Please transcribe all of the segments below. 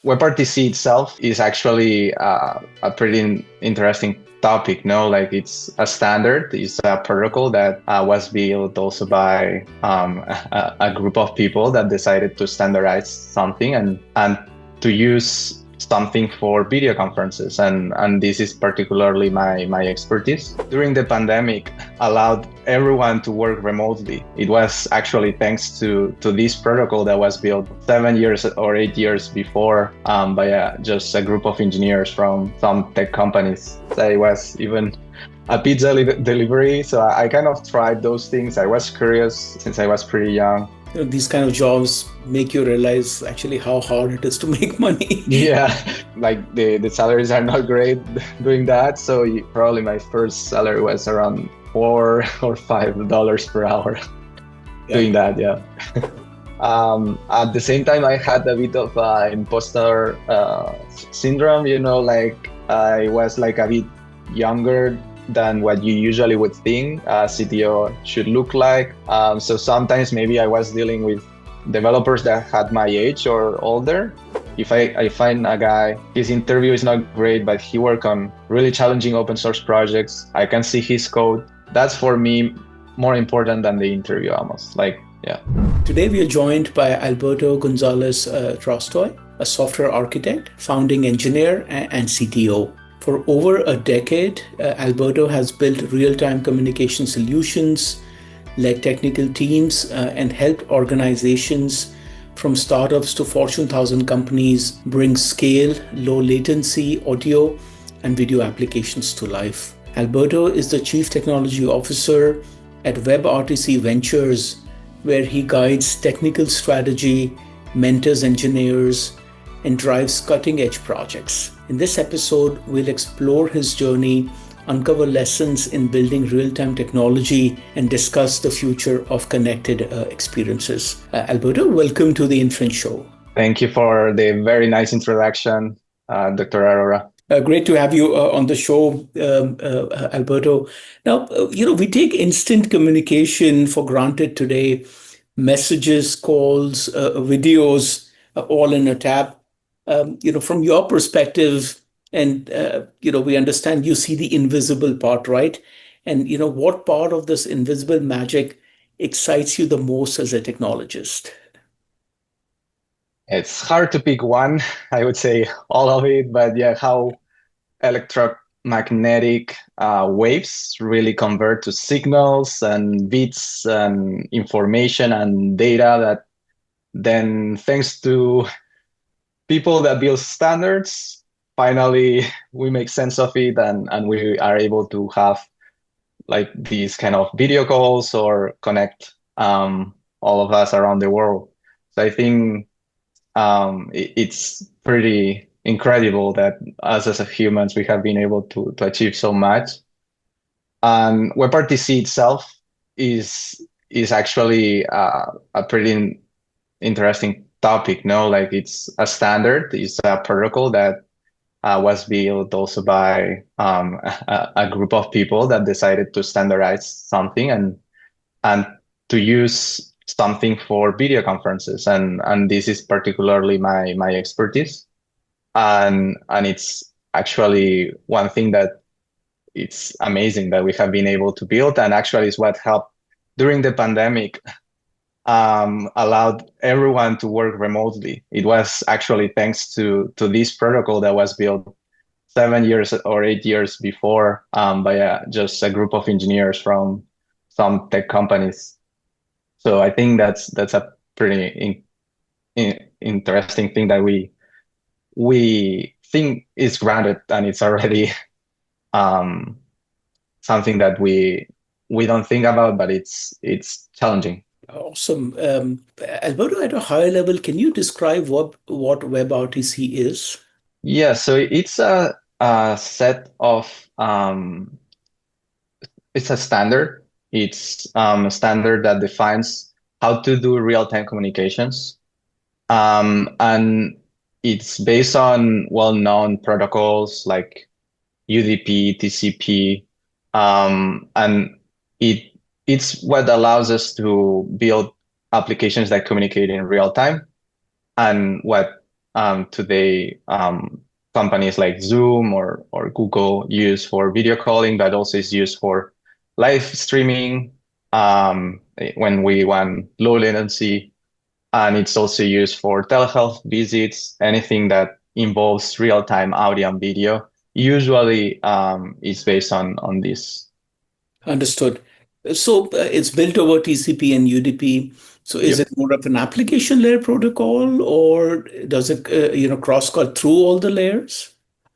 WebRTC itself is actually a pretty interesting topic, no? Like it's a standard, it's a protocol that was built also by a group of people that decided to standardize something and to use something for video conferences. And this is particularly my expertise. During the pandemic, allowed everyone to work remotely. It was actually thanks to this protocol that was built 7 years or 8 years before by just a group of engineers from some tech companies. So it was even a pizza delivery. So I kind of tried those things. I was curious since I was pretty young. These kind of jobs make you realize actually how hard it is to make money. Yeah, like the salaries are not great doing that. So probably my first salary was around $4 or $5 per hour doing that. Yeah. At the same time, I had a bit of imposter syndrome. Like I was like a bit younger than what you usually would think a CTO should look like. So sometimes maybe I was dealing with developers that had my age or older. If I find a guy, his interview is not great, but he worked on really challenging open source projects, I can see his code. That's for me more important than the interview almost. Like, yeah. Today we are joined by Alberto González Trostoy, a software architect, founding engineer, and CTO. For over a decade, Alberto has built real-time communication solutions, led technical teams, and helped organizations from startups to Fortune 1000 companies bring scale, low latency, audio, and video applications to life. Alberto is the Chief Technology Officer at WebRTC Ventures, where he guides technical strategy, mentors engineers, and drives cutting-edge projects. In this episode, we'll explore his journey, uncover lessons in building real-time technology, and discuss the future of connected experiences. Alberto, welcome to the Inference Show. Thank you for the very nice introduction, Dr. Aurora. Great to have you on the show, Alberto. Now, we take instant communication for granted today. Messages, calls, videos, all in a tap. From your perspective, and we understand you see the invisible part, right? And what part of this invisible magic excites you the most as a technologist? It's hard to pick one. I would say all of it, but yeah, how electromagnetic waves really convert to signals and bits and information and data that then, thanks to people that build standards, finally we make sense of it and we are able to have like these kind of video calls or connect all of us around the world. So I think it's pretty incredible that us as humans, we have been able to achieve so much. And WebRTC itself is actually a pretty interesting topic, no? Like it's a standard, it's a protocol that was built also by a group of people that decided to standardize something and to use something for video conferences. And this is particularly my expertise. And it's actually one thing that it's amazing that we have been able to build, and actually is what helped during the pandemic, allowed everyone to work remotely. It was actually thanks to this protocol that was built 7 years or 8 years before by just a group of engineers from some tech companies. So I think that's a pretty interesting thing that we think is granted, and it's already something that we don't think about, but it's challenging. Awesome. Alberto, at a high level, can you describe what WebRTC is? Yeah, so it's a set of it's a standard. It's a standard that defines how to do real-time communications, and it's based on well-known protocols like UDP, TCP, and it's what allows us to build applications that communicate in real time. And what today companies like Zoom or Google use for video calling, but also is used for live streaming when we want low latency. And it's also used for telehealth visits, anything that involves real-time audio and video. Usually is based on this. Understood. So it's built over TCP and UDP. So is Yep. it more of an application layer protocol, or does it cross-cut through all the layers?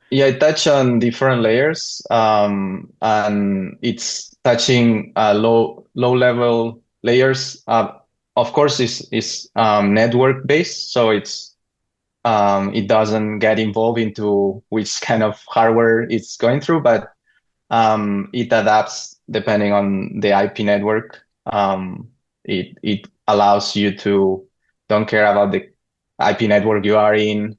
Yeah, it touch on different layers, and it's touching low level layers. Of course, is network based, so it doesn't get involved into which kind of hardware it's going through, but it adapts depending on the IP network. It allows you to don't care about the IP network you are in,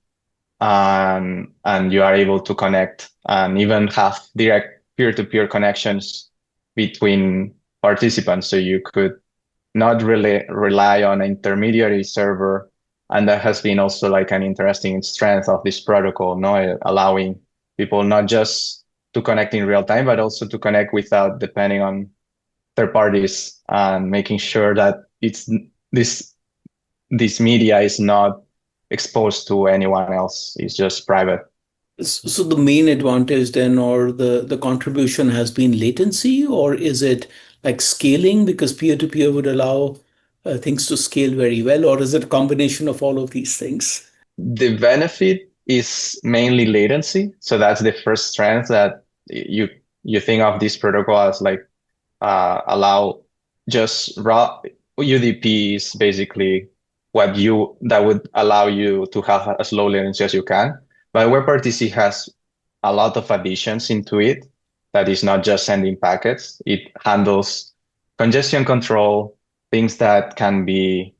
and you are able to connect and even have direct peer-to-peer connections between participants. So you could not really rely on an intermediary server. And that has been also like an interesting strength of this protocol, no, allowing people not just to connect in real time, but also to connect without depending on third parties and making sure that it's this media is not exposed to anyone else. It's just private. So the main advantage then, or the contribution has been latency, or is it like scaling because peer-to-peer would allow things to scale very well, or is it a combination of all of these things? The benefit is mainly latency. So that's the first strength that you think of this protocol as like allow just raw UDP is basically what you that would allow you to have as low latency as you can. But WebRTC has a lot of additions into it that is not just sending packets. It handles congestion control, things that can be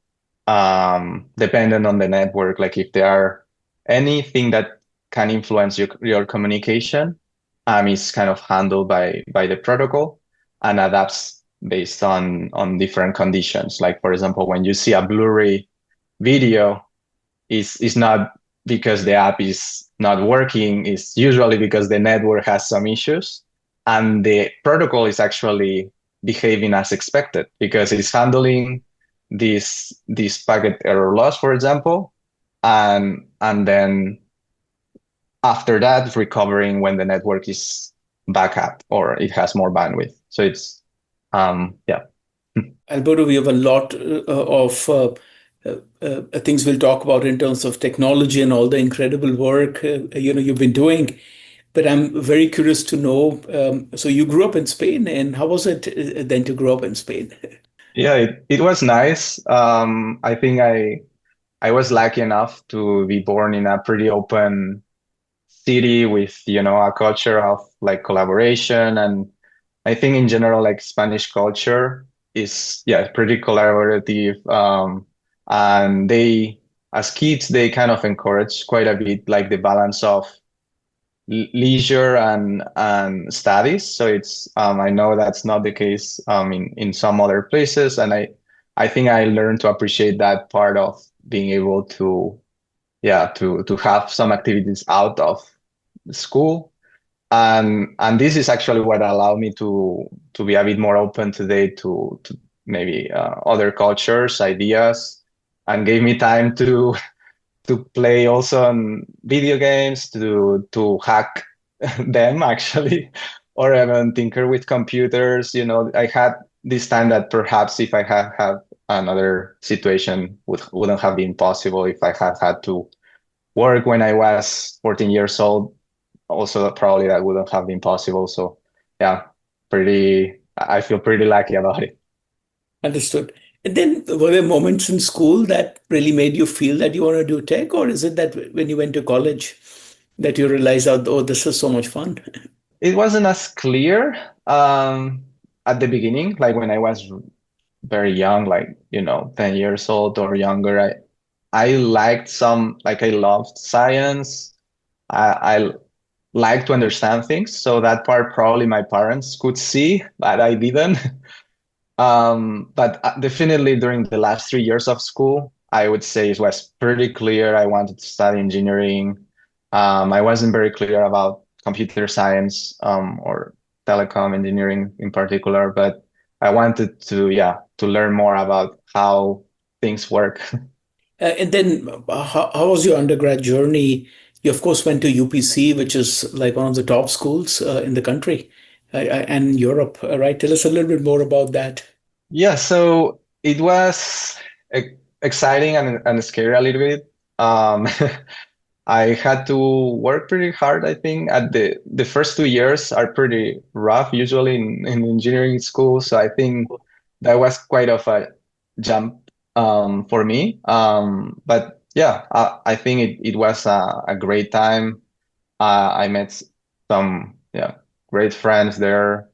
dependent on the network. Like if there are anything that can influence your communication, is kind of handled by the protocol and adapts based on different conditions. Like for example, when you see a blurry video, is not because the app is not working, it's usually because the network has some issues. And the protocol is actually behaving as expected because it's handling this packet error loss, for example, and then after that recovering when the network is back up or it has more bandwidth. So it's yeah. Alberto, we have a lot of things we'll talk about in terms of technology and all the incredible work you've been doing. But I'm very curious to know. So you grew up in Spain, and how was it then to grow up in Spain? Yeah, it was nice. I think I was lucky enough to be born in a pretty open city with, a culture of like collaboration. And I think in general, like Spanish culture is, yeah, pretty collaborative. And as kids, they kind of encourage quite a bit like the balance of leisure and studies. So it's I know that's not the case in some other places, and I think I learned to appreciate that part of being able to to have some activities out of school, and this is actually what allowed me to be a bit more open today to maybe other cultures, ideas, and gave me time to play also on video games, to hack them actually, or even tinker with computers. I had this time that perhaps if I had another situation wouldn't have been possible if I had to work when I was 14 years old. Also, probably that wouldn't have been possible. So yeah, I feel pretty lucky about it. Understood. And then were there moments in school that really made you feel that you want to do tech, or is it that when you went to college that you realized, oh, this is so much fun? It wasn't as clear at the beginning, like when I was very young, like 10 years old or younger. I liked like I loved science. I like to understand things, so that part probably my parents could see, but I didn't. But definitely during the last 3 years of school, I would say it was pretty clear I wanted to study engineering. I wasn't very clear about computer science or telecom engineering in particular, but I wanted to, yeah, to learn more about how things work. And then, how was your undergrad journey? You, of course, went to UPC, which is like one of the top schools in the country and Europe, right? Tell us a little bit more about that. Yeah, so it was exciting and scary a little bit. Um, I had to work pretty hard, I think. At the first 2 years are pretty rough usually in engineering school. So I think that was quite of a jump for me. But yeah, I think it was a great time. I met some great friends there.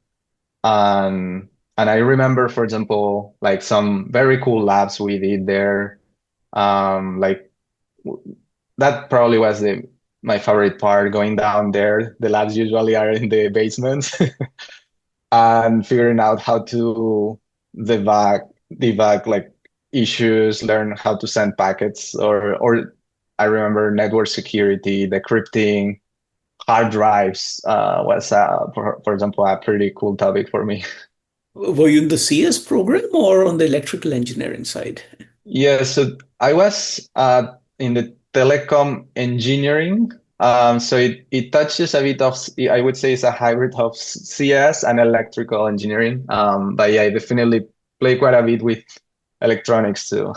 And I remember, for example, like some very cool labs we did there. Like that probably was the my favorite part, going down there. The labs usually are in the basements and figuring out how to debug debug like issues, learn how to send packets or I remember network security, decrypting, hard drives was for example a pretty cool topic for me. Were you in the CS program or on the electrical engineering side? Yeah, so I was in the telecom engineering. So it touches a bit of, I would say it's a hybrid of CS and electrical engineering. But yeah, I definitely play quite a bit with electronics too.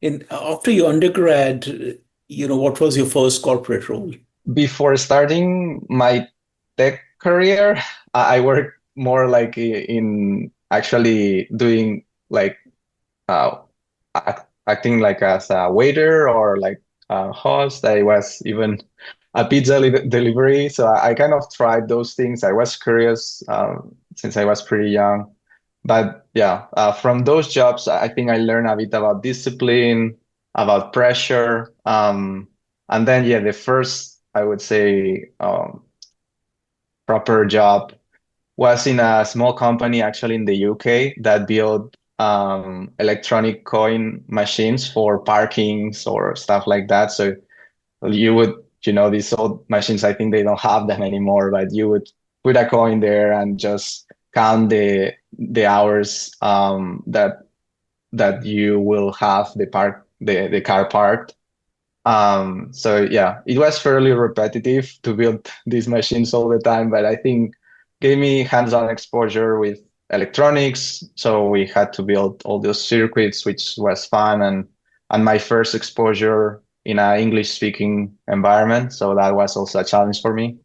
In after your undergrad, what was your first corporate role? Before starting my tech career, I worked more like in actually doing like uh, acting like as a waiter or like a host. I was even a pizza delivery. So I kind of tried those things. I was curious since I was pretty young. But yeah, from those jobs, I think I learned a bit about discipline, about pressure. And then, yeah, the first, I would say, proper job was in a small company actually in the UK that built electronic coin machines for parkings or stuff like that. So you would, these old machines, I think they don't have them anymore, but you would put a coin there and just count the hours that you will have the car parked. So yeah, it was fairly repetitive to build these machines all the time, but I think gave me hands-on exposure with electronics. So we had to build all those circuits, which was fun and my first exposure in an English-speaking environment. So that was also a challenge for me.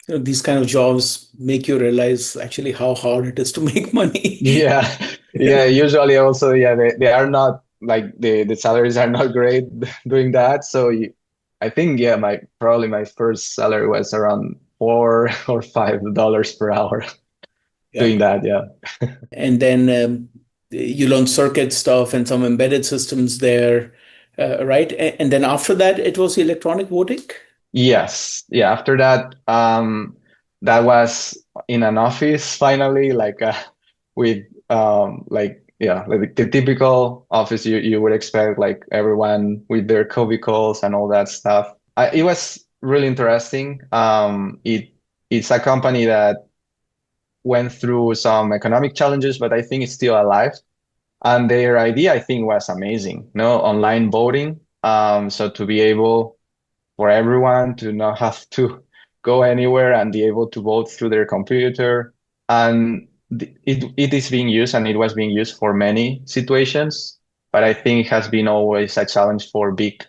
These kind of jobs make you realize actually how hard it is to make money. Yeah, yeah. Usually also, yeah, they are not like the salaries are not great doing that. So I think yeah, my first salary was around $4 or $5 per hour Yeah. doing that. Yeah. And then you learn circuit stuff and some embedded systems there, right? And then after that, it was electronic voting. Yes. Yeah. After that, that was in an office finally, like with like yeah, like the typical office you would expect, like everyone with their cubicles and all that stuff. It was really interesting. It's a company that went through some economic challenges, but I think it's still alive. And their idea, I think, was amazing. No, online voting. So to be able for everyone to not have to go anywhere and be able to vote through their computer. And it is being used and it was being used for many situations. But I think it has been always a challenge for big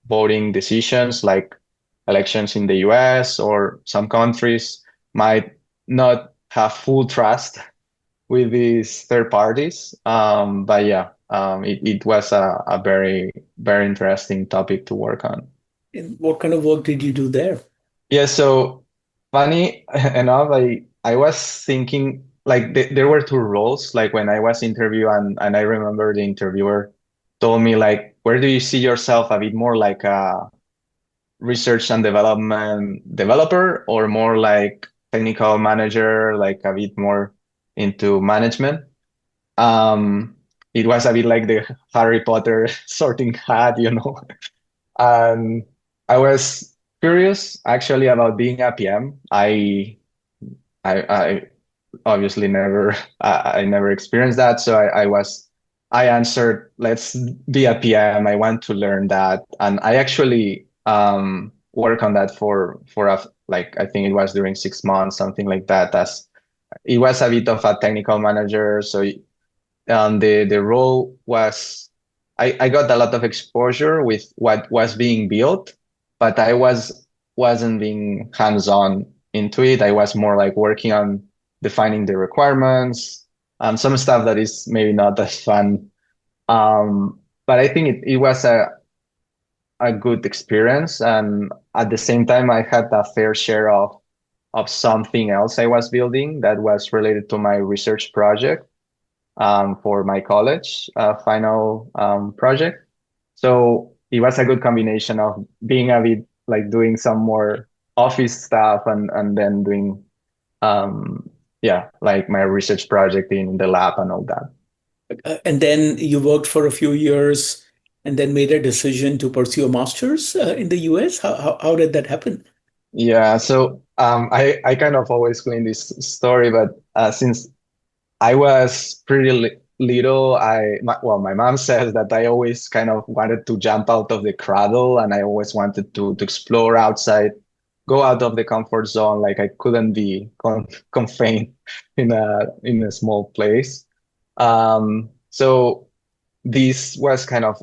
voting decisions like elections in the US or some countries might not have full trust with these third parties. But yeah, it was a very, very interesting topic to work on. And what kind of work did you do there? Yeah, so funny enough, I was thinking like there were two roles. Like when I was interview and I remember the interviewer told me like, where do you see yourself? A bit more like a research and development developer or more like technical manager, like a bit more into management. Um, it was a bit like the Harry Potter sorting hat, you know. And I was curious actually about being a PM. I obviously never I never experienced that, so I answered, let's be a PM. I want to learn that, and I actually work on that for a like I think it was during 6 months, something like that. As it was a bit of a technical manager, so the role was I got a lot of exposure with what was being built, but wasn't being hands-on into it. I was more like working on defining the requirements and some stuff that is maybe not as fun. But I think it was a good experience, and at the same time I had a fair share of something else I was building that was related to my research project for my college final project. So it was a good combination of being a bit like doing some more office stuff and then doing yeah, like my research project in the lab and all that. And then you worked for a few years and then made a decision to pursue a master's in the US. How did that happen? Yeah, so I kind of always explain this story, but since I was pretty little. Well, my mom says that I always kind of wanted to jump out of the cradle, and I always wanted to explore outside, go out of the comfort zone. Like I couldn't be confined in a small place. So this was kind of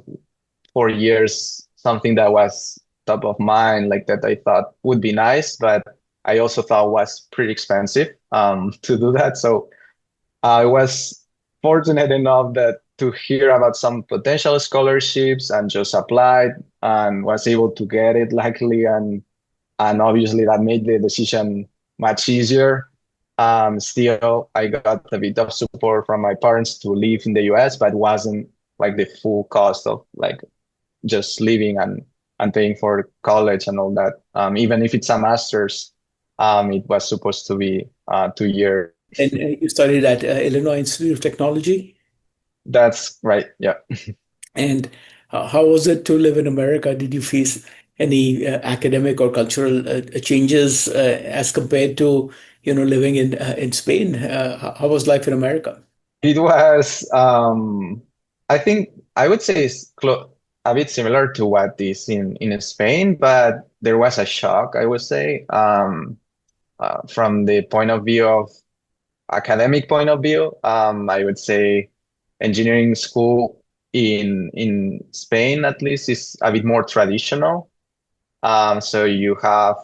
for years something that was top of mind, like that I thought would be nice, but I also thought was pretty expensive to do that. So I was fortunate enough that to hear about some potential scholarships and just applied and was able to get it luckily, and obviously that made the decision much easier. Still, I got a bit of support from my parents to live in the US, but wasn't like the full cost of like just living and paying for college and all that. Even if it's a master's, it was supposed to be 2 years. And you studied at Illinois Institute of Technology. That's right. Yeah. And how was it to live in America? Did you face any academic or cultural changes as compared to, living in Spain? How was life in America? It was, I think I would say it's a bit similar to what is in Spain, but there was a shock, I would say, from the point of view of academic point of view. I would say engineering school in Spain, at least, is a bit more traditional. So you have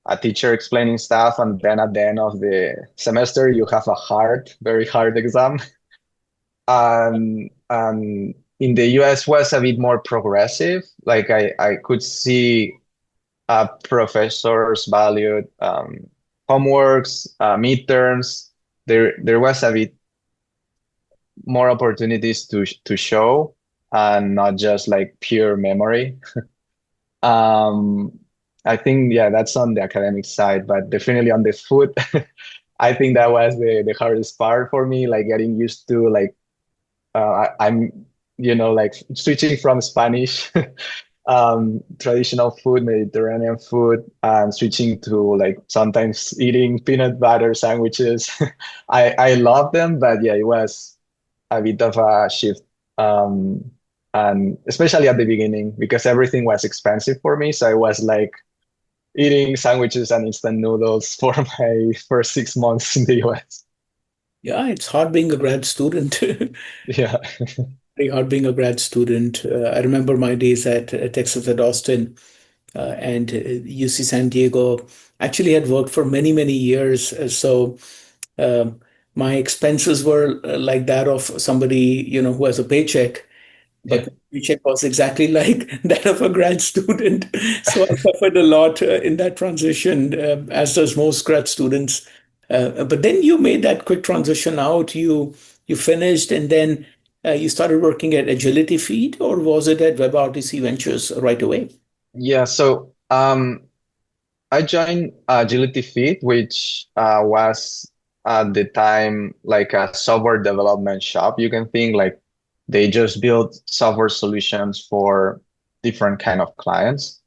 a teacher explaining stuff, and then at the end of the semester, you have a very hard exam. In the US was a bit more progressive. Like I could see professors valued homeworks, midterms. There was a bit more opportunities to show and not just like pure memory. Um, I think yeah, that's on the academic side, but definitely on the food, I think that was the hardest part for me, like getting used to like I'm like switching from Spanish traditional food, Mediterranean food, and switching to like sometimes eating peanut butter sandwiches. I love them, but yeah, it was a bit of a shift. And especially at the beginning, because everything was expensive for me. So I was like eating sandwiches and instant noodles for my first 6 months in the US. Yeah, it's hard being a grad student. Yeah. Very hard being a grad student. I remember my days at Texas at Austin and UC San Diego. Actually, had worked for many, many years. So um, my expenses were like that of somebody, who has a paycheck. But Yeah. the paycheck was exactly like that of a grad student. So I suffered a lot in that transition, as does most grad students. But then you made that quick transition out. You finished, and then you started working at Agility Feed, or was it at WebRTC Ventures right away? Yeah. So I joined Agility Feed, which was at the time like a software development shop. You can think like They just built software solutions for different kind of clients.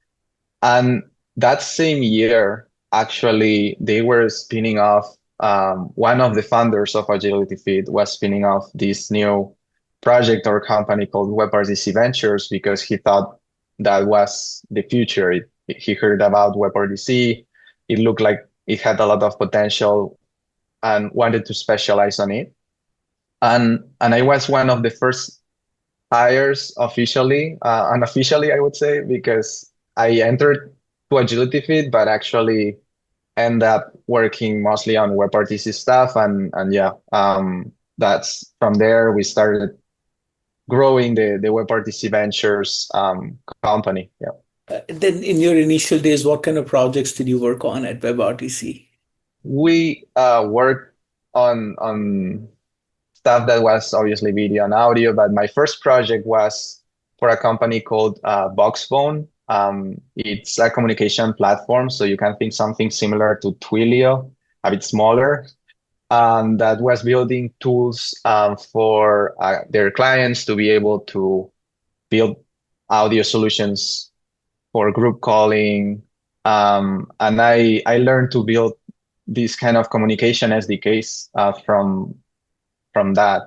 And that same year, actually, they were spinning off. One of the founders of Agility Feed was spinning off this new project or company called WebRTC Ventures because he thought that was the future. He heard about WebRTC. It looked like it had a lot of potential and wanted to specialize on it. And I was one of the first hires officially, unofficially, I would say, because I entered to Agility Feed, but actually end up working mostly on WebRTC stuff. And yeah, that's from there we started growing the WebRTC Ventures company. Yeah. Then in your initial days, what kind of projects did you work on at WebRTC? We worked on stuff that was obviously video and audio, but my first project was for a company called Voxphone. It's a communication platform, so you can think something similar to Twilio, a bit smaller, that was building tools for their clients to be able to build audio solutions for group calling. And I learned to build these kind of communication SDKs from that.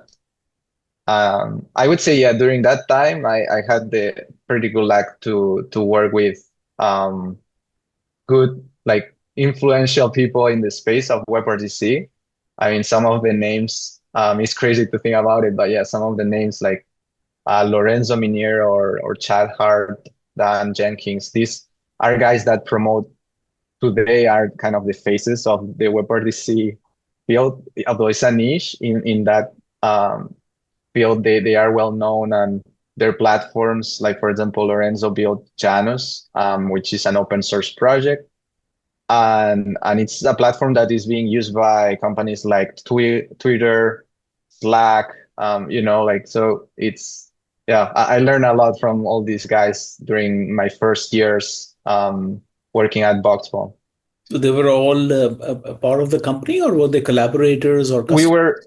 I would say, yeah, during that time, I had the pretty good luck to work with good, like influential people in the space of WebRTC. I mean, some of the names, it's crazy to think about it, but yeah, some of the names like Lorenzo Minier or Chad Hart, Dan Jenkins, these are guys that promote today are kind of the faces of the WebRTC field, although it's a niche in that field, they are well known and their platforms, like for example, Lorenzo built Janus, which is an open source project. And it's a platform that is being used by companies like Twitter, Slack, like so it's yeah, I learned a lot from all these guys during my first years working at Boxbone. So they were all a part of the company, or were they collaborators or We customers? were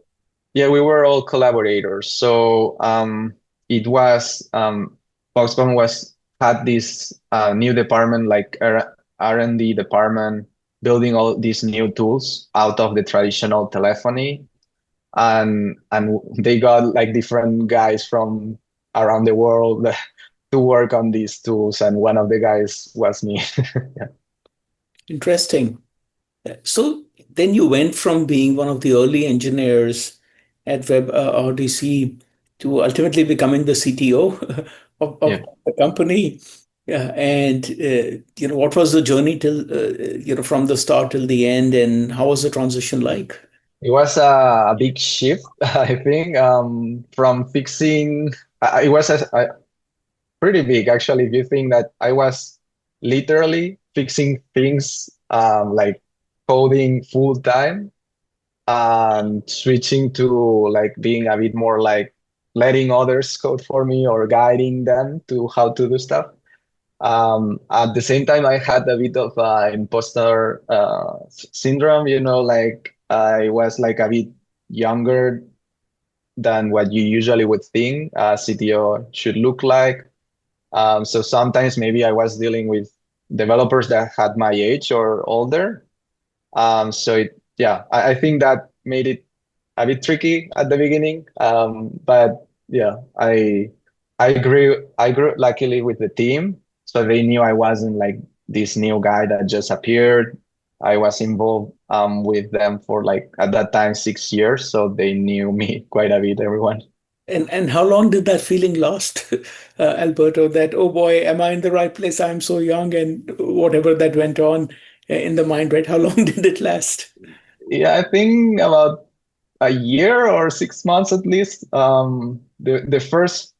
Yeah, we were all collaborators. So it was Foxconn was had this new department like R&D department building all these new tools out of the traditional telephony, and they got like different guys from around the world to work on these tools, and one of the guys was me. Yeah. Interesting. So then you went from being one of the early engineers at WebRTC to ultimately becoming the CTO Yeah. of the company. Yeah, and what was the journey till from the start till the end, and how was the transition like? It was a big shift, I think, from fixing. It was pretty big, actually. If you think that I was literally fixing things like coding full time and switching to like being a bit more like letting others code for me or guiding them to how to do stuff. At the same time, I had a bit of imposter syndrome, like I was like a bit younger than what you usually would think a CTO should look like. So sometimes maybe I was dealing with developers that had my age or older. I think that made it a bit tricky at the beginning. But yeah, I grew luckily with the team, so they knew I wasn't like this new guy that just appeared. I was involved with them for like at that time 6 years, so they knew me quite a bit, everyone. And how long did that feeling last, Alberto? That, oh boy, am I in the right place? I'm so young, and whatever that went on in the mind, right? How long did it last? Yeah, I think about a year or 6 months at least. The first,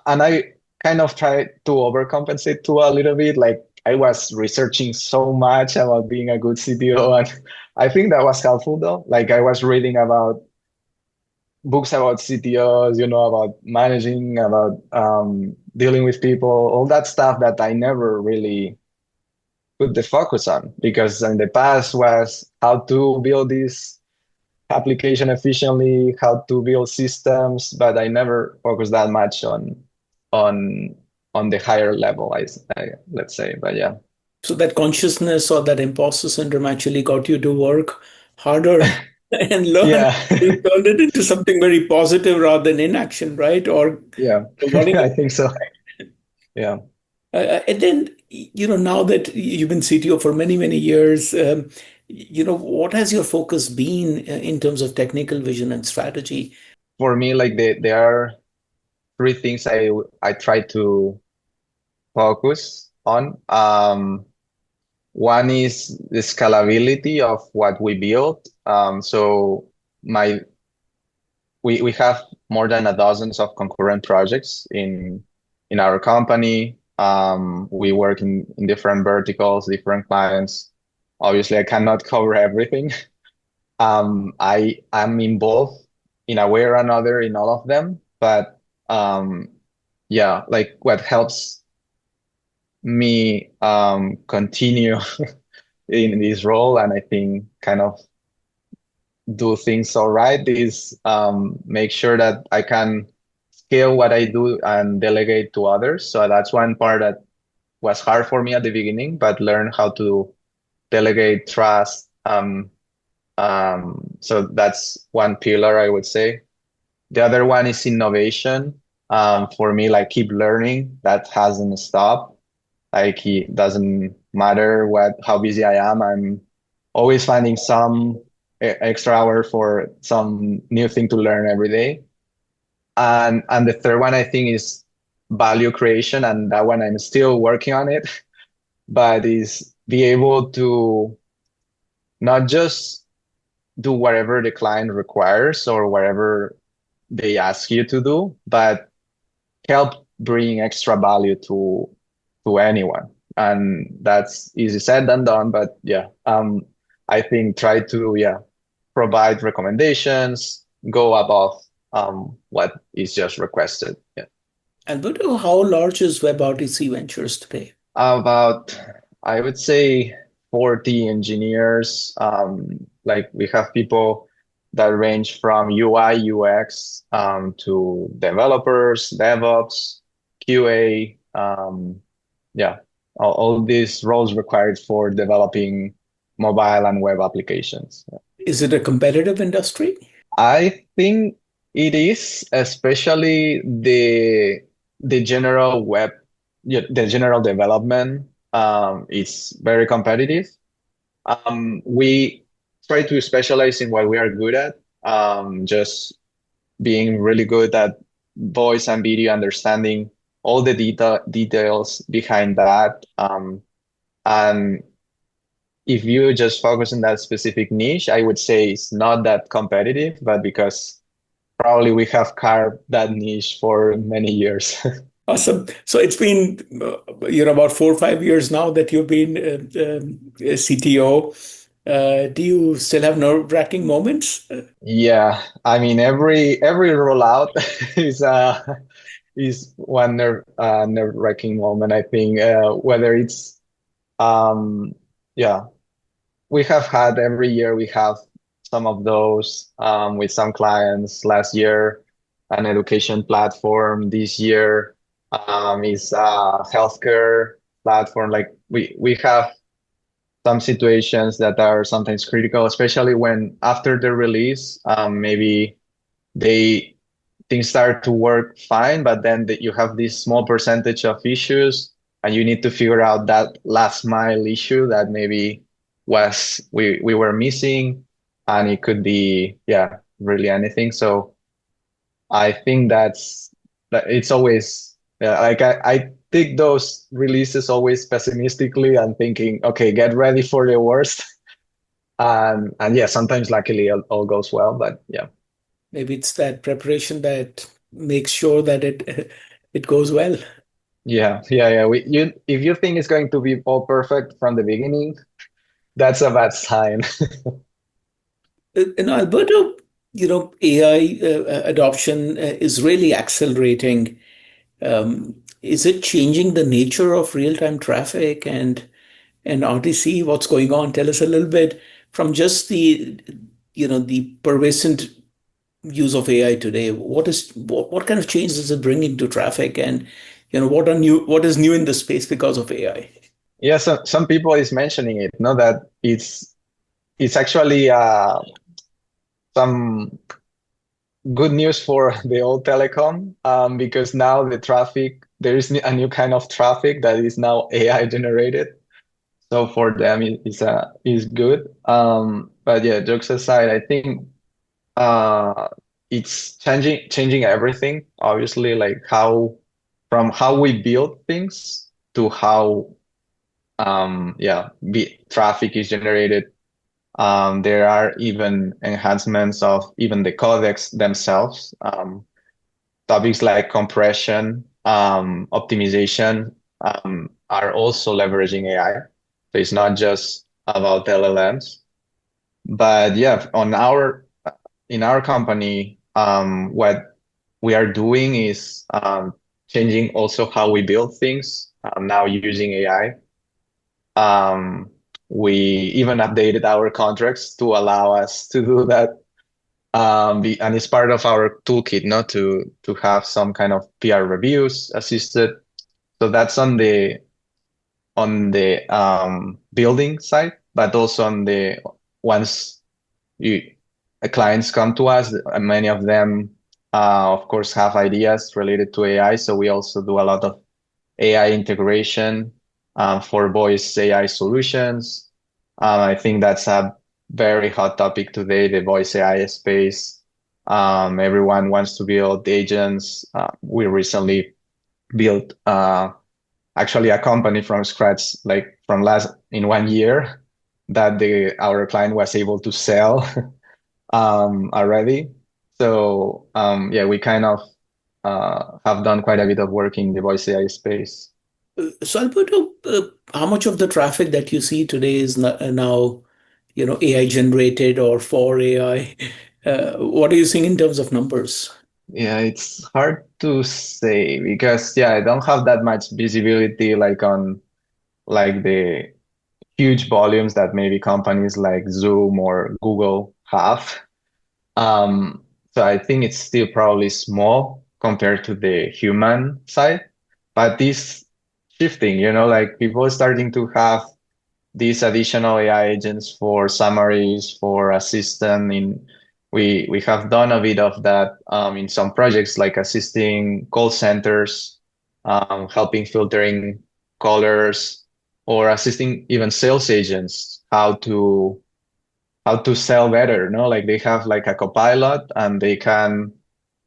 and I kind of tried to overcompensate too a little bit. Like I was researching so much about being a good CTO, and I think that was helpful though. Like I was reading about books about CTOs, about managing, about dealing with people, all that stuff that I never really put the focus on because in the past was how to build this application efficiently, how to build systems, but I never focused that much on on the higher level, let's say. But yeah, So that consciousness or that imposter syndrome actually got you to work harder and learn. yeah, You turned it into something very positive rather than inaction, right? Or yeah, running. I think so. Yeah. And then, now that you've been CTO for many, many years, what has your focus been in terms of technical vision and strategy? For me, like there are three things I try to focus on. One is the scalability of what we build. So my we have more than a dozens of concurrent projects in our company. We work in different verticals, different clients. Obviously, I cannot cover everything. I am involved in a way or another in all of them, but yeah, like what helps me continue in this role and I think kind of do things all right is make sure that I can scale what I do and delegate to others. So that's one part that was hard for me at the beginning, but learn how to delegate trust. So that's one pillar I would say. The other one is innovation. For me, like keep learning, that hasn't stopped. Like it doesn't matter how busy I am. I'm always finding some extra hour for some new thing to learn every day. And the third one I think is value creation, and that one I'm still working on it, but is be able to not just do whatever the client requires or whatever they ask you to do, but help bring extra value to anyone. And that's easy said than done, but yeah, I think try to provide recommendations, go above what is just requested. Yeah. Alberto, how large is WebRTC Ventures today? About I would say 40 engineers. Like we have people that range from UI, UX to developers, DevOps, QA. Yeah, all these roles required for developing mobile and web applications. Is it a competitive industry? I think it is, especially the general web, yeah, the general development. It's very competitive. We try to specialize in what we are good at. Just being really good at voice and video, understanding all the details behind that. And if you just focus on that specific niche, I would say it's not that competitive, but because probably we have carved that niche for many years. Awesome. So it's been, about 4 or 5 years now that you've been a CTO. Do you still have nerve-wracking moments? Yeah, I mean every rollout is one nerve-wracking moment. I think whether it's yeah, we have had every year we have some of those with some clients. Last year, an education platform. This year is a healthcare platform. Like we have some situations that are sometimes critical, especially when after the release, maybe they things start to work fine, but then you have this small percentage of issues, and you need to figure out that last mile issue that maybe we were missing, and it could be really anything. So I think that it's always like I take those releases always pessimistically and thinking, okay, get ready for the worst. And yeah, sometimes luckily all goes well, but yeah. Maybe it's that preparation that makes sure that it goes well. Yeah. If you think it's going to be all perfect from the beginning, that's a bad sign. Alberto, AI adoption is really accelerating. Is it changing the nature of real-time traffic and RTC? What's going on? Tell us a little bit from just the the pervasive use of AI today? What kind of changes is it bringing to traffic, and what is new in the space because of AI? Yeah, so some people is mentioning it, no, that it's actually some good news for the old telecom, because now there is a new kind of traffic that is now AI generated. So for them, is good. But yeah, jokes aside, I think uh, it's changing everything. Obviously, like from how we build things to how traffic is generated. There are even enhancements of even the codecs themselves. Topics like compression, optimization, are also leveraging AI. So it's not just about LLMs. But yeah, in our company, what we are doing is changing also how we build things, now using AI. Um, we even updated our contracts to allow us to do that. And it's part of our toolkit, not to have some kind of PR reviews assisted. So that's on the building side, but also on the once you clients come to us, many of them, of course, have ideas related to AI. So we also do a lot of AI integration for voice AI solutions. I think that's a very hot topic today, the voice AI space. Everyone wants to build agents. We recently built actually a company from scratch, like from last in 1 year, that our client was able to sell already. So yeah, we kind of have done quite a bit of work in the voice AI space. So, Alberto, how much of the traffic that you see today is now, AI generated or for AI? What are you seeing in terms of numbers? Yeah, it's hard to say because yeah, I don't have that much visibility like on like the huge volumes that maybe companies like Zoom or Google have. So I think it's still probably small compared to the human side, but this shifting, like people are starting to have these additional AI agents for summaries, for assistant. We have done a bit of that in some projects, like assisting call centers, helping filtering callers, or assisting even sales agents how to sell better. No, like they have like a copilot and they can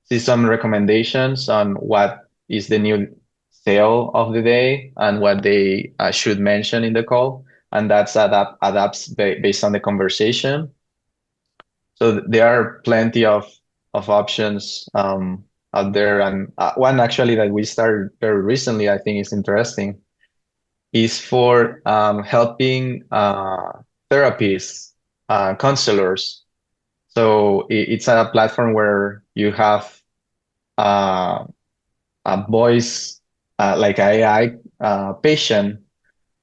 see some recommendations on what is the new sale of the day and what they should mention in the call, and that's adapts based on the conversation. So there are plenty of options out there, and one actually that we started very recently, I think is interesting, is for helping therapists, counselors. So it's a platform where you have uh, a voice like AI patient,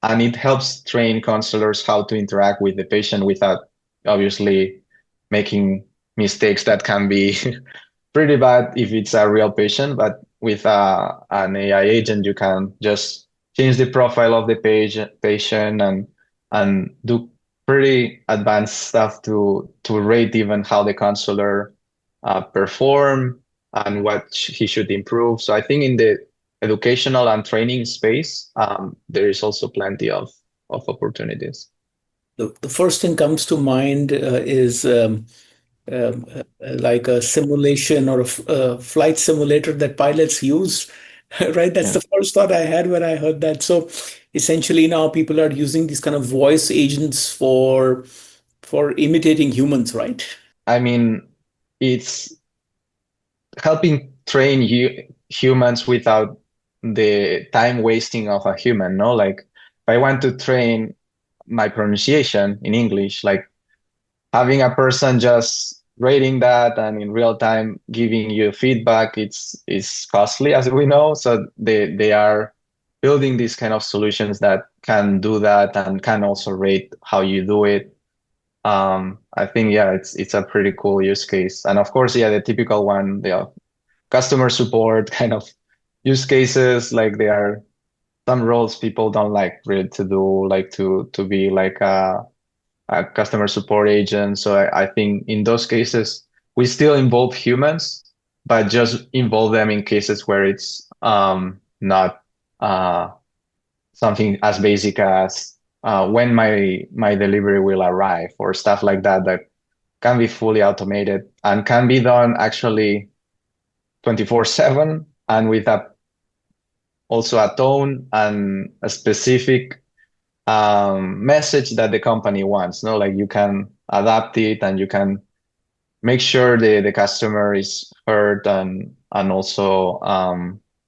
and it helps train counselors how to interact with the patient without obviously making mistakes that can be pretty bad if it's a real patient. But with an AI agent, you can just change the profile of the patient and do pretty advanced stuff to rate even how the counselor perform and what he should improve. So I think in the educational and training space, there is also plenty of opportunities. The first thing comes to mind is like a simulation or a flight simulator that pilots use, right? That's Yeah. the first thought I had when I heard that. So essentially now people are using these kind of voice agents for imitating humans, right? I mean, it's helping train humans without the time wasting of a human, no? Like if I want to train my pronunciation in English, like having a person just rating that and in real time giving you feedback, it's costly, as we know. So they are building these kind of solutions that can do that and can also rate how you do it. I think yeah, it's a pretty cool use case. And of course, yeah, the typical one, the customer support kind of use cases, like they are some roles people don't like really to do, like to be like a customer support agent. So I think in those cases, we still involve humans, but just involve them in cases where it's not something as basic as when my delivery will arrive or stuff like that that can be fully automated and can be done actually 24/7 and with a also a tone and a specific message that the company wants. No, like you can adapt it and you can make sure the customer is heard and also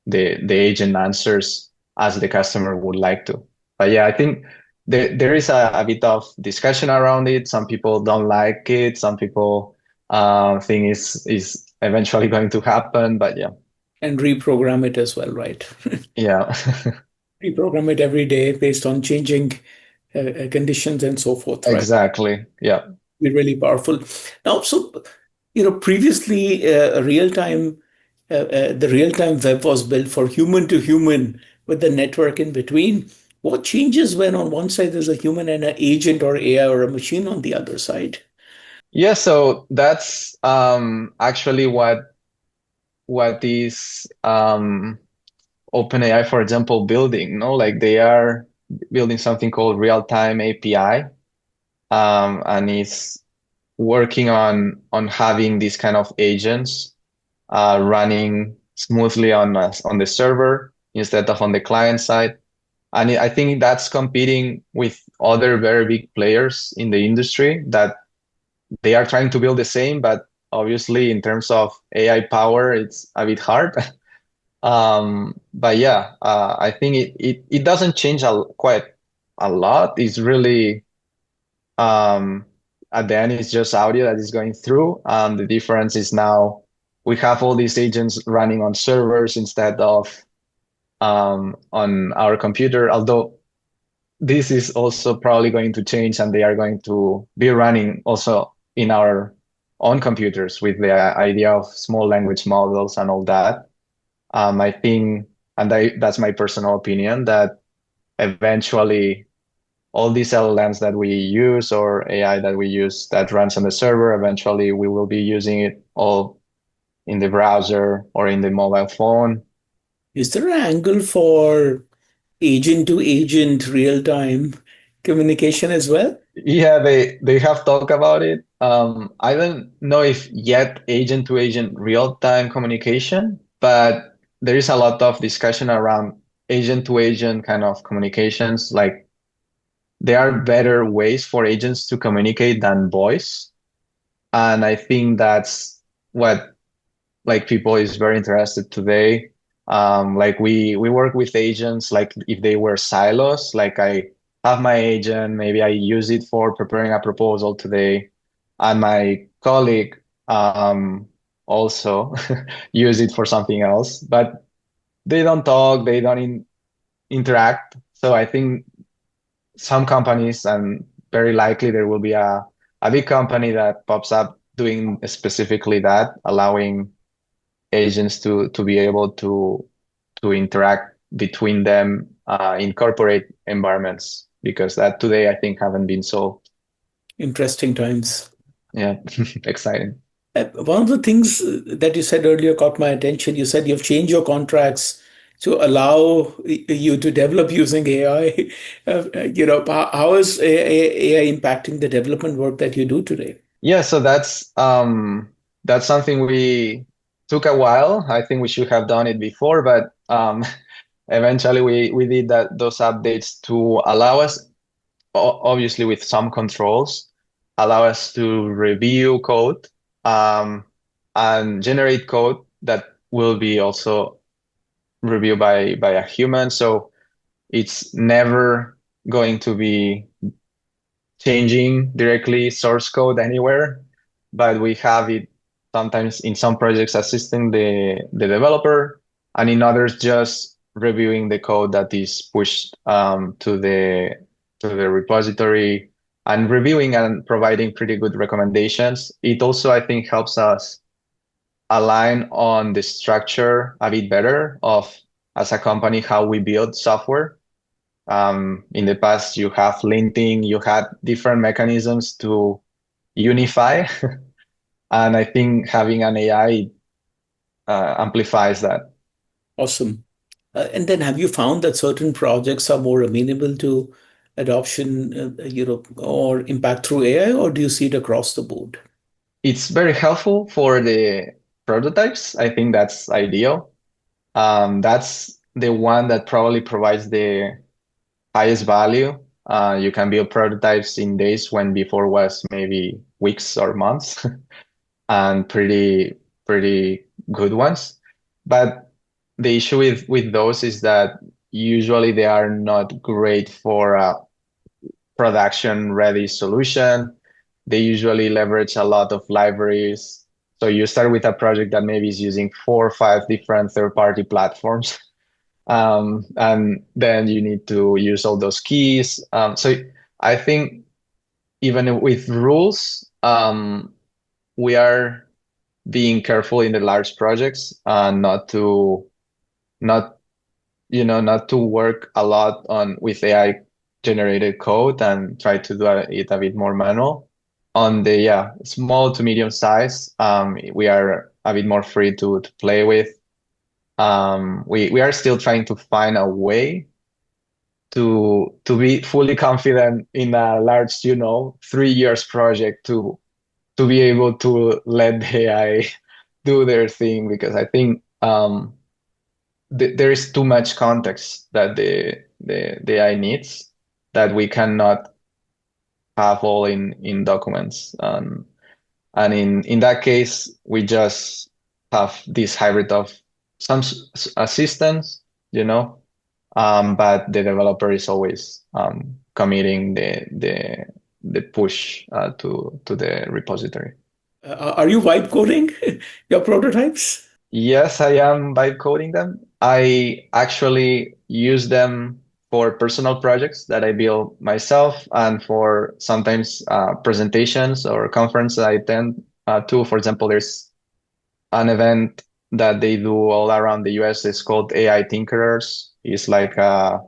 the agent answers as the customer would like to. But yeah, I think there is a bit of discussion around it. Some people don't like it. Some people think is eventually going to happen. But yeah, And reprogram it as well, right? yeah, Reprogram it every day based on changing conditions and so forth, right? exactly. Yeah. Be really powerful. Now, so previously, the real-time web was built for human to human with the network in between. What changes when on one side there's a human and an agent or AI or a machine on the other side? Yeah, so that's actually what is OpenAI, for example, building, no? Like they are building something called real-time API, and it's working on having these kind of agents running smoothly on the server instead of on the client side. And I think that's competing with other very big players in the industry that they are trying to build the same, but obviously in terms of AI power, it's a bit hard. But yeah, I think it doesn't change quite a lot. It's really at the end, it's just audio that is going through. The difference is now we have all these agents running on servers instead of on our computer. Although this is also probably going to change, and they are going to be running also in our own computers with the idea of small language models and all that. I think, and that's my personal opinion, that eventually all these LLMs that we use or AI that we use that runs on the server, eventually we will be using it all in the browser or in the mobile phone. Is there an angle for agent to agent real time communication as well? Yeah, they have talked about it. I don't know if yet agent to agent real time communication, but there is a lot of discussion around agent to agent kind of communications. Like there are better ways for agents to communicate than voice. And I think that's what like people is very interested today. Like we work with agents like if they were silos, like I have my agent, maybe I use it for preparing a proposal today, and my colleague also use it for something else, but they don't talk, they don't interact. So I think some companies, and very likely there will be a big company that pops up doing specifically that, allowing agents to be able to interact between them in corporate environments because that today I think haven't been so Interesting times. yeah exciting. One of the things that you said earlier caught my attention. You said you've changed your contracts to allow you to develop using AI. How is AI impacting the development work that you do today? Yeah, so that's something we took a while. I think we should have done it before, but eventually we did those updates to allow us obviously with some controls, allow us to review code um, and generate code that will be also reviewed by a human. So it's never going to be changing directly source code anywhere, but we have it sometimes in some projects assisting the developer, and in others just reviewing the code that is pushed to the repository and reviewing and providing pretty good recommendations. It also, I think, helps us align on the structure a bit better of, as a company, how we build software. In the past, you have linting, you had different mechanisms to unify. And I think having an AI amplifies that. Awesome. And then have you found that certain projects are more amenable to adoption, or impact through AI, or do you see it across the board? It's very helpful for the prototypes. I think that's ideal. That's the one that probably provides the highest value. You can build prototypes in days when before was maybe weeks or months, and pretty good ones. But the issue with those is that usually they are not great for a production ready solution. They usually leverage a lot of libraries. So you start with a project that maybe is using 4 or 5 different third-party platforms. And then you need to use all those keys. So I think even with rules, we are being careful in the large projects, not to not not to work a lot on with AI generated code and try to do it a bit more manual. On the small to medium size, we are a bit more free to play with. We are still trying to find a way to be fully confident in a large, 3 years project to be able to let the AI do their thing, because I think there is too much context that the AI needs that we cannot have all in documents. And in that case, we just have this hybrid of some assistance, but the developer is always committing the push to the repository. Are you vibe coding your prototypes? Yes, I am vibe coding them. I actually use them for personal projects that I build myself, and for sometimes presentations or conferences I attend to. For example, there's an event that they do all around the US. It's called AI Tinkerers. It's like a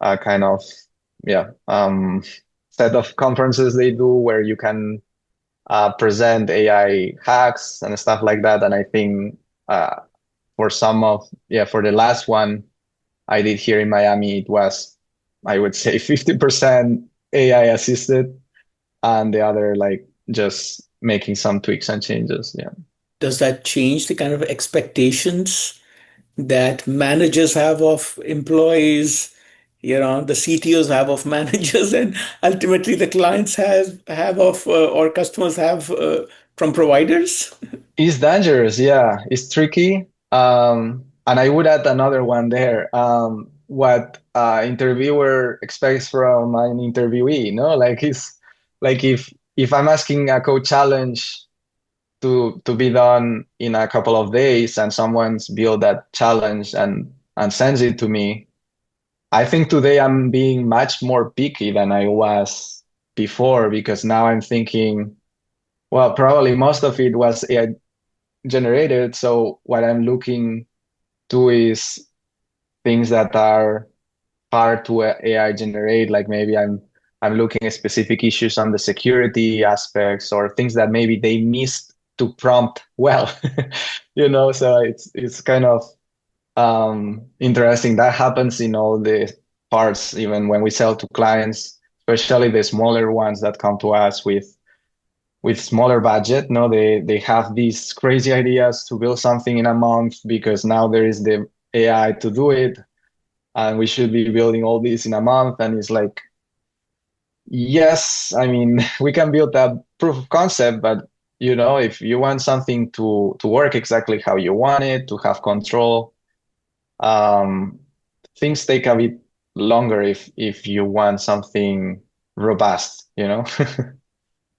kind of set of conferences they do where you can present AI hacks and stuff like that. And I think for for the last one I did here in Miami, it was, I would say, 50% AI assisted, and the other like just making some tweaks and changes. Yeah. Does that change the kind of expectations that managers have of employees, the CTOs have of managers, and ultimately the clients have of or customers have from providers? It's dangerous, yeah. It's tricky. And I would add another one there. What interviewer expects from an interviewee, no? Like it's like if I'm asking a code challenge to be done in a couple of days, and someone's built that challenge and sends it to me, I think today I'm being much more picky than I was before, because now I'm thinking, well, probably most of it was AI generated. So what I'm looking to is things that are hard to AI generate. Like maybe I'm looking at specific issues on the security aspects, or things that maybe they missed to prompt well. So it's kind of interesting. That happens in all the parts, even when we sell to clients, especially the smaller ones that come to us with smaller budget. No, they have these crazy ideas to build something in a month because now there is the AI to do it, and we should be building all this in a month. And it's like, yes, I mean, we can build a proof of concept, but if you want something to work exactly how you want it, to have control, things take a bit longer if you want something robust.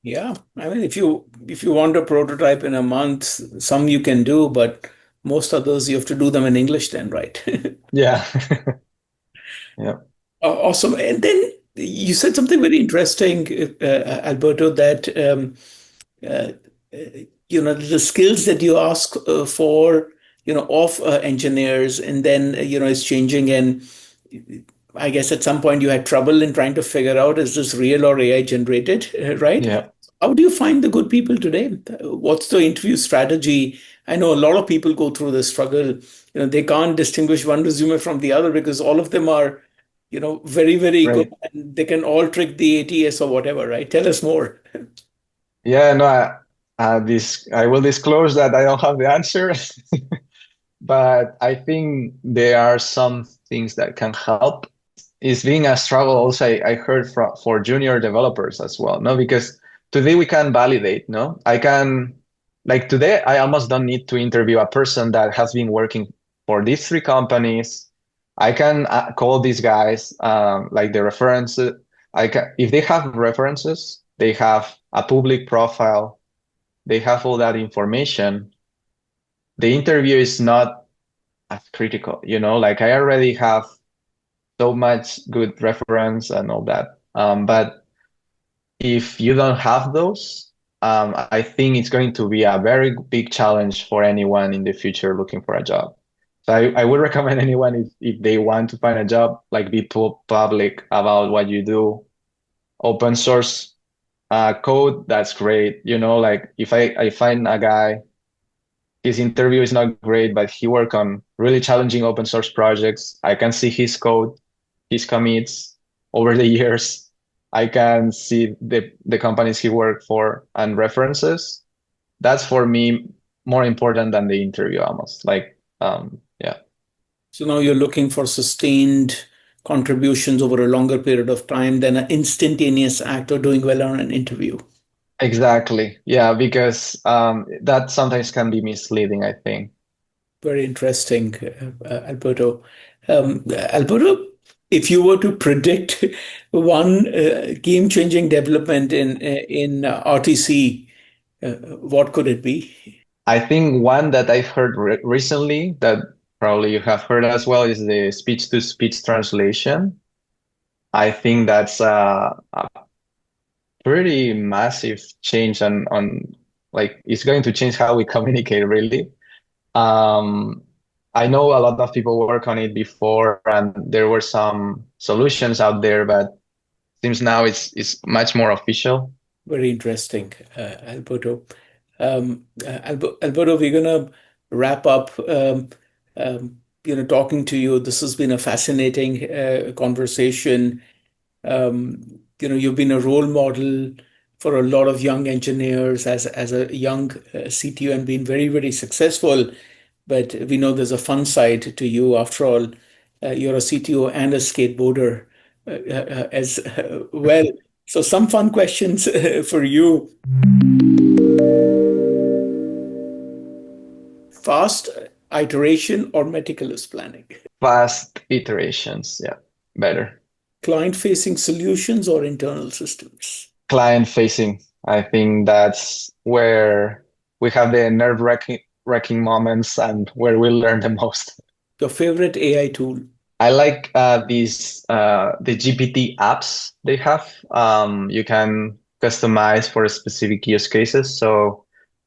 Yeah, I mean, if you want a prototype in a month, some you can do, but most others you have to do them in English then, right? Yeah. Yeah. Awesome. And then You said something very interesting, Alberto, that uh, the skills that you ask for, of engineers, and then is changing. And I guess at some point you had trouble in trying to figure out, is this real or AI generated, right? Yeah, How do you find the good people today? What's the interview strategy? I know a lot of people go through the struggle. They can't distinguish one resume from the other because all of them are, very, very good, great. and they can all trick the ATS or whatever, right? Tell us more. Yeah, no, this I will disclose that I don't have the answer, but I think there are some things that can help. It's being a struggle also I heard for junior developers as well, no? Because today we can validate, no? I can like today I almost don't need to interview a person that has been working for these three companies. I can call these guys like the references. I can if they have references, they have a public profile, they have all that information. The interview is not as critical, like I already have so much good reference and all that. But if you don't have those, I think it's going to be a very big challenge for anyone in the future looking for a job. So I would recommend anyone if they want to find a job, like be public about what you do. Open source code, that's great. Like if I find a guy, his interview is not great, but he worked on really challenging open source projects. I can see his code, his commits over the years. I can see the companies he worked for and references. That's for me more important than the interview almost. Like, yeah, So now you're looking for sustained contributions over a longer period of time than an instantaneous act of doing well on an interview. exactly. Yeah, because that sometimes can be misleading, I think. Very interesting, Alberto. Alberto, if you were to predict one game-changing development in RTC, what could it be? I think one that I've heard recently that probably you have heard as well is the speech-to-speech translation. I think that's a pretty massive change on like it's going to change how we communicate really. Um, I know a lot of people work on it before and there were some solutions out there, but seems now it's much more official. Very interesting, Alberto. Alberto, we're gonna wrap up. Talking to you. This has been a fascinating conversation. You've been a role model for a lot of young engineers as a young CTO and been very, very successful. But we know there's a fun side to you. After all, you're a CTO and a skateboarder as well. So some fun questions for you. Fast iteration or meticulous planning? Fast iterations, yeah, better. Client-facing solutions or internal systems? Client facing. I think that's where we have the nerve-wracking moments and where we learn the most. Your favorite AI tool? I like these the GPT apps they have. You can customize for specific use cases. So,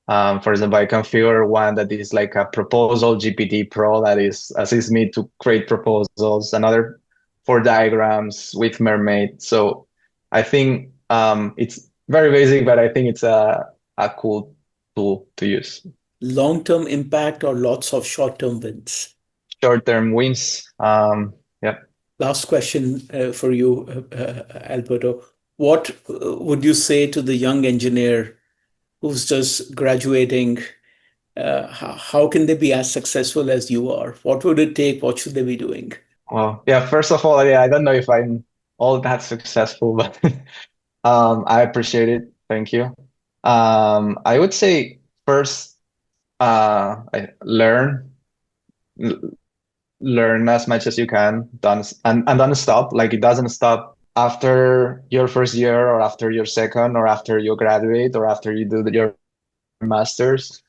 for example, I configure one that is like a proposal GPT Pro that is assists me to create proposals. Another for diagrams with Mermaid. So, I think it's very basic, but I think it's a cool tool to use. Long-term impact or lots of short-term wins? Short-term wins. Yeah. Last question for you, Alberto. What would you say to the young engineer who's just graduating? How can they be as successful as you are? What would it take? What should they be doing? Well, yeah, first of all, yeah, I don't know if I'm all that successful, but I appreciate it. Thank you. I would say first, learn, l- learn as much as you can, and don't stop. Like it doesn't stop after your first year or after your second or after you graduate or after you do your master's.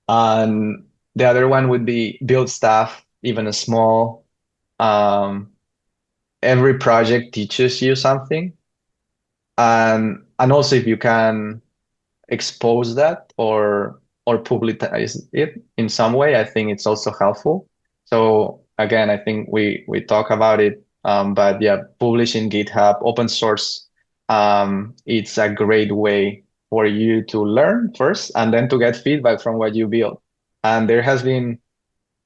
And the other one would be build staff, even a small. Um, every project teaches you something, and also if you can expose that or publicize it in some way, I think it's also helpful. So again, I think we talk about it, but yeah, publishing GitHub, open source, it's a great way for you to learn first and then to get feedback from what you build. And there has been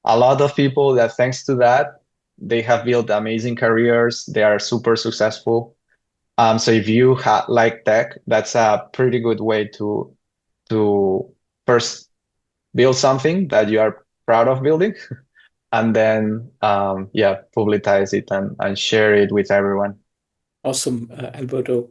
a lot of people that thanks to that, they have built amazing careers. They are super successful. So if you like tech, that's a pretty good way to first build something that you are proud of building, and then yeah, publicize it and share it with everyone. Awesome, Alberto.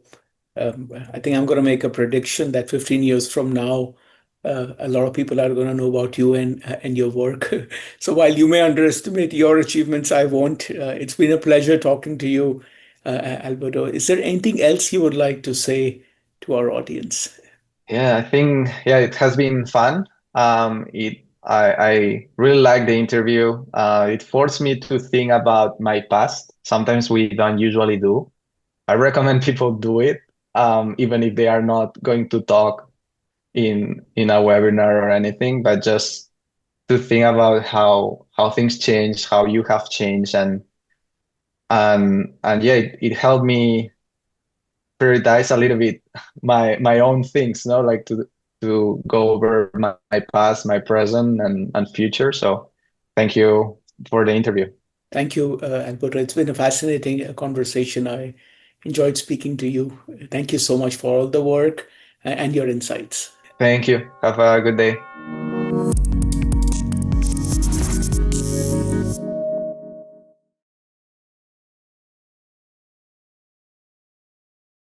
I think I'm going to make a prediction that 15 years from now, a lot of people are going to know about you and your work. So while you may underestimate your achievements, I won't. It's been a pleasure talking to you, Alberto. Is there anything else you would like to say to our audience? Yeah, I think yeah, it has been fun. I really like the interview. It forced me to think about my past. Sometimes we don't usually do. I recommend people do it, even if they are not going to talk in a webinar or anything, but just to think about how things change, how you have changed, and yeah, it helped me prioritize a little bit my own things, no, like to go over my past, my present, and future. So thank you for the interview. Thank you, Alberto. It's been a fascinating conversation. I enjoyed speaking to you. Thank you so much for all the work and your insights. Thank you. Have a good day.